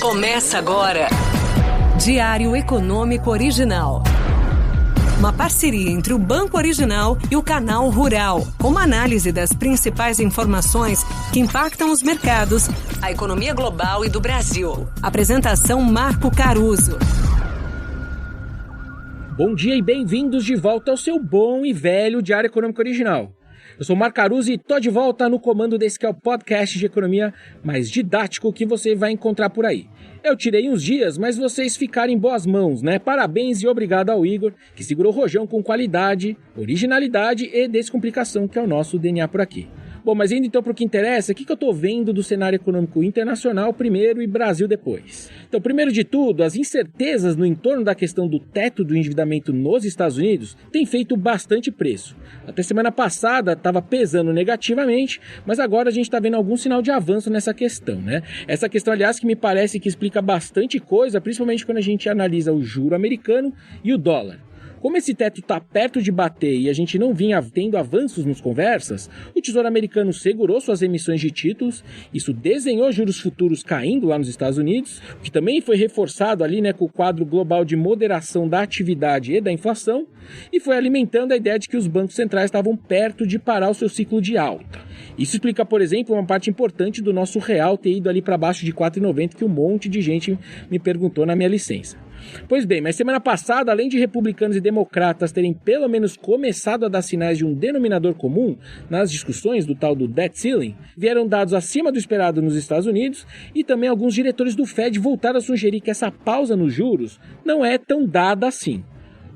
Começa agora. Diário Econômico Original. Uma parceria entre o Banco Original e o Canal Rural, com uma análise das principais informações que impactam os mercados, a economia global e do Brasil. Apresentação Marco Caruso. Bom dia e bem-vindos de volta ao seu bom e velho Diário Econômico Original. Eu sou Marco Caruso e estou de volta no comando desse que é o podcast de economia mais didático que você vai encontrar por aí. Eu tirei uns dias, mas vocês ficaram em boas mãos, né? Parabéns e obrigado ao Igor, que segurou o rojão com qualidade, originalidade e descomplicação, que é o nosso DNA por aqui. Bom, mas indo então para o que interessa, o que eu estou vendo do cenário econômico internacional primeiro e Brasil depois? Então, primeiro de tudo, as incertezas no entorno da questão do teto do endividamento nos Estados Unidos têm feito bastante preço. Até semana passada estava pesando negativamente, mas agora a gente está vendo algum sinal de avanço nessa questão, né? Essa questão, aliás, que me parece que explica bastante coisa, principalmente quando a gente analisa o juro americano e o dólar. Como esse teto está perto de bater e a gente não vinha tendo avanços nas conversas, o Tesouro Americano segurou suas emissões de títulos, isso desenhou juros futuros caindo lá nos Estados Unidos, o que também foi reforçado ali, né, com o quadro global de moderação da atividade e da inflação, e foi alimentando a ideia de que os bancos centrais estavam perto de parar o seu ciclo de alta. Isso explica, por exemplo, uma parte importante do nosso real ter ido ali para baixo de 4,90, que um monte de gente me perguntou na minha licença. Pois bem, mas semana passada, além de republicanos e democratas terem pelo menos começado a dar sinais de um denominador comum nas discussões do tal do debt ceiling, vieram dados acima do esperado nos Estados Unidos e também alguns diretores do Fed voltaram a sugerir que essa pausa nos juros não é tão dada assim.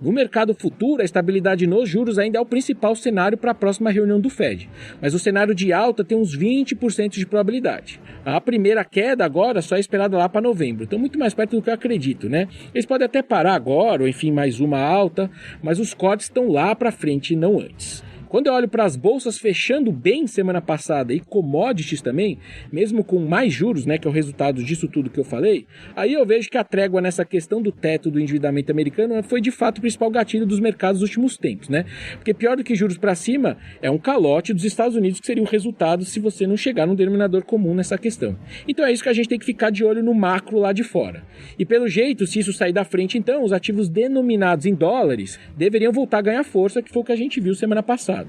No mercado futuro, a estabilidade nos juros ainda é o principal cenário para a próxima reunião do Fed, mas o cenário de alta tem uns 20% de probabilidade. A primeira queda agora só é esperada lá para novembro, então muito mais perto do que eu acredito, né? Eles podem até parar agora, ou enfim, mais uma alta, mas os cortes estão lá para frente e não antes. Quando eu olho para as bolsas fechando bem semana passada e commodities também, mesmo com mais juros, né, que é o resultado disso tudo que eu falei, aí eu vejo que a trégua nessa questão do teto do endividamento americano foi de fato o principal gatilho dos mercados nos últimos tempos, né? Porque pior do que juros para cima é um calote dos Estados Unidos, que seria o resultado se você não chegar num denominador comum nessa questão. Então é isso que a gente tem que ficar de olho no macro lá de fora. E pelo jeito, se isso sair da frente, então, os ativos denominados em dólares deveriam voltar a ganhar força, que foi o que a gente viu semana passada.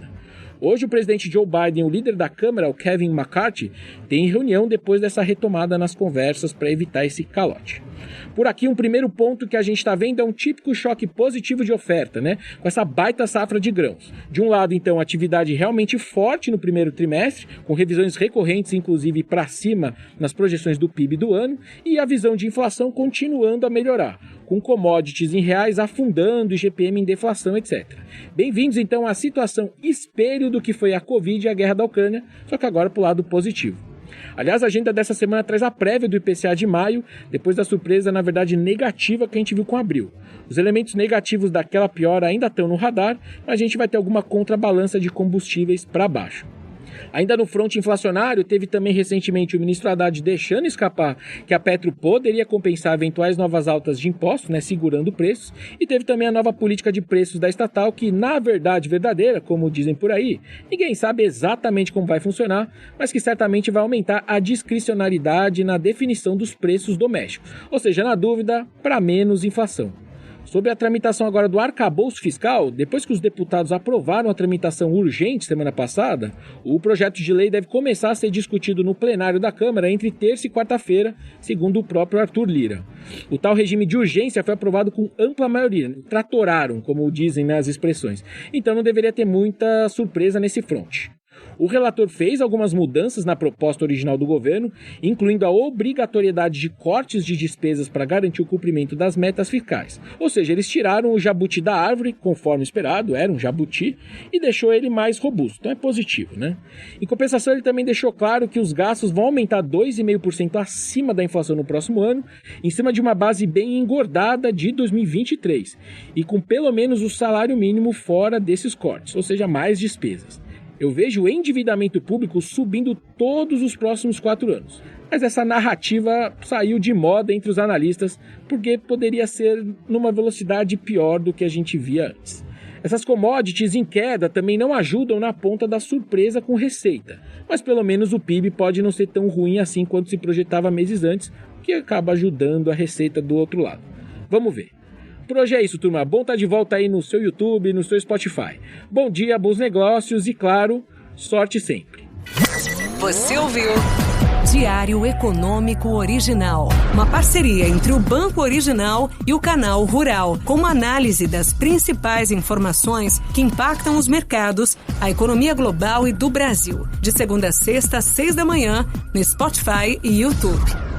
Hoje o presidente Joe Biden, o líder da Câmara, o Kevin McCarthy, tem reunião depois dessa retomada nas conversas para evitar esse calote. Por aqui, um primeiro ponto que a gente está vendo é um típico choque positivo de oferta, né? Com essa baita safra de grãos. De um lado, então, atividade realmente forte no primeiro trimestre, com revisões recorrentes, inclusive para cima nas projeções do PIB do ano, e a visão de inflação continuando a melhorar, com commodities em reais afundando e GPM em deflação, etc. Bem-vindos, então, à situação espelho do que foi a Covid e a guerra da Ucrânia, só que agora para o lado positivo. Aliás, a agenda dessa semana traz a prévia do IPCA de maio, depois da surpresa, na verdade, negativa que a gente viu com abril. Os elementos negativos daquela piora ainda estão no radar, mas a gente vai ter alguma contrabalança de combustíveis para baixo. Ainda no fronte inflacionário, teve também recentemente o ministro Haddad deixando escapar que a Petro poderia compensar eventuais novas altas de impostos, né, segurando preços, e teve também a nova política de preços da estatal, que na verdade verdadeira, como dizem por aí, ninguém sabe exatamente como vai funcionar, mas que certamente vai aumentar a discricionariedade na definição dos preços domésticos, ou seja, na dúvida, para menos inflação. Sobre a tramitação agora do arcabouço fiscal, depois que os deputados aprovaram a tramitação urgente semana passada, o projeto de lei deve começar a ser discutido no plenário da Câmara entre terça e quarta-feira, segundo o próprio Arthur Lira. O tal regime de urgência foi aprovado com ampla maioria, tratoraram, como dizem nas expressões, então não deveria ter muita surpresa nesse fronte. O relator fez algumas mudanças na proposta original do governo, incluindo a obrigatoriedade de cortes de despesas para garantir o cumprimento das metas fiscais. Ou seja, eles tiraram o jabuti da árvore, conforme esperado, era um jabuti, e deixou ele mais robusto. Então é positivo, né? Em compensação, ele também deixou claro que os gastos vão aumentar 2,5% acima da inflação no próximo ano, em cima de uma base bem engordada de 2023, e com pelo menos o salário mínimo fora desses cortes, ou seja, mais despesas. Eu vejo o endividamento público subindo todos os próximos 4 anos. Mas essa narrativa saiu de moda entre os analistas porque poderia ser numa velocidade pior do que a gente via antes. Essas commodities em queda também não ajudam na ponta da surpresa com receita, mas pelo menos o PIB pode não ser tão ruim assim quanto se projetava meses antes, que acaba ajudando a receita do outro lado. Vamos ver. Por hoje é isso, turma. Bom estar de volta aí no seu YouTube, no seu Spotify. Bom dia, bons negócios e, claro, sorte sempre. Você ouviu Diário Econômico Original, uma parceria entre o Banco Original e o Canal Rural, com uma análise das principais informações que impactam os mercados, a economia global e do Brasil. De segunda a sexta, às 6 da manhã, no Spotify e YouTube.